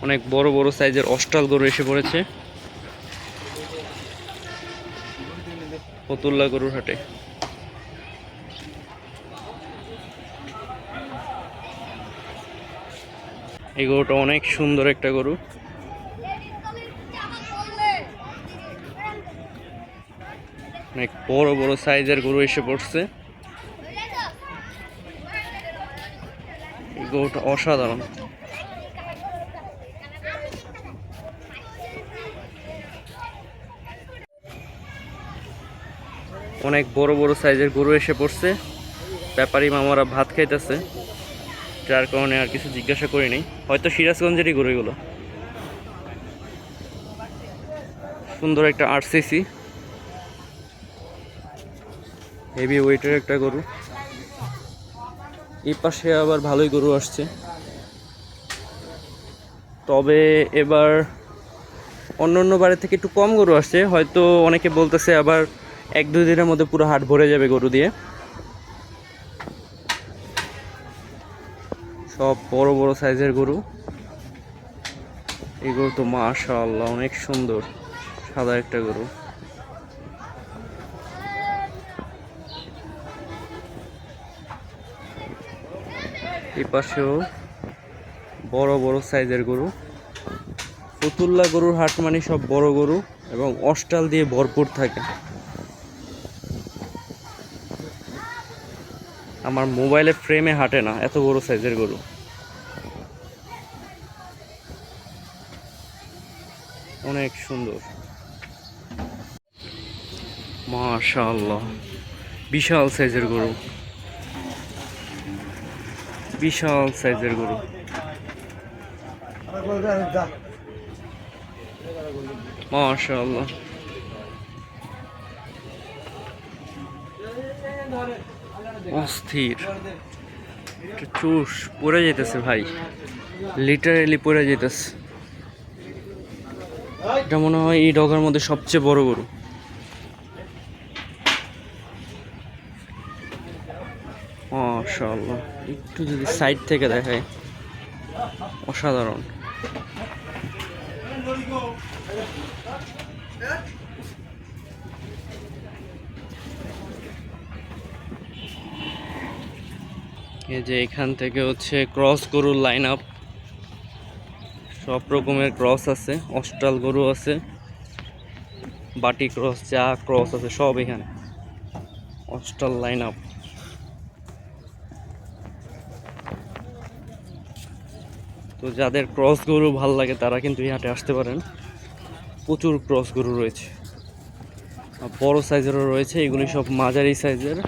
অনেক বড় বড় সাইজের অস্টাল গরু এসে পড়েছে ফতুল্লা গরুর হাটে। এই গরুটা অনেক সুন্দর একটা গরু। অনেক বড় বড় সাইজের গরু এসে পড়ছে। এই গরুটা অসাধারণ। অনেক বড় বড় সাইজের গরু এসে পড়ছে। ব্যাপারী মামারা ভাত খাইতেছে, যার কারণে আর কিছু জিজ্ঞাসা করিনি। হয়তো সিরাজগঞ্জেরই গরু এগুলো। সুন্দর একটা আরসিসি হেভি ওয়েটের একটা গরু। এই পাশে আবার ভালোই গরু আসছে, তবে এবার অন্য বারের থেকে একটু কম গরু আসছে। হয়তো অনেকে বলতেছে আবার 1-2 দিনের মধ্যে পুরো হাট ভরে যাবে গরু দিয়ে। সব বড় বড় সাইজের গরু। এই গরু তো মাশাআল্লাহ অনেক সুন্দর, সাদা একটা গরু। এই পাশেও বড় বড় সাইজের গরু। ফতুল্লা গরুর হাট মানে সব বড় গরু এবং অস্টাল দিয়ে ভরপুর থাকে। আমার মোবাইলের ফ্রেমে হাঁটে না, এত বড় সাইজের গরু। অনেক সুন্দর, মাশাআল্লাহ বিশাল সাইজের গরু, বিশাল সাইজের গরু। মাশাআল্লাহ অস্থির। চুষ পড়ে যেতেছে ভাই, লিটারেলি পড়ে যেতেছে। এটা মনে হয় এই ডগার মধ্যে সবচেয়ে বড় গরু। মাশাআল্লাহ একটু যদি সাইড থেকে দেখায়, অসাধারণ। এই যে এখান থেকে হচ্ছে ক্রস গরুর লাইন আপ। সব রকমের ক্রস আছে, অস্টাল গরু আছে, বাটি ক্রস, যা ক্রস আছে সব এখানে। অস্টাল লাইন আপ। তো যাদের ক্রস গরু ভাল লাগে তারা কিন্তু এই হাটে আসতে পারেন। প্রচুর ক্রস গরু রয়েছে, বড় সাইজেরও রয়েছে। এগুলি সব মাঝারি সাইজের।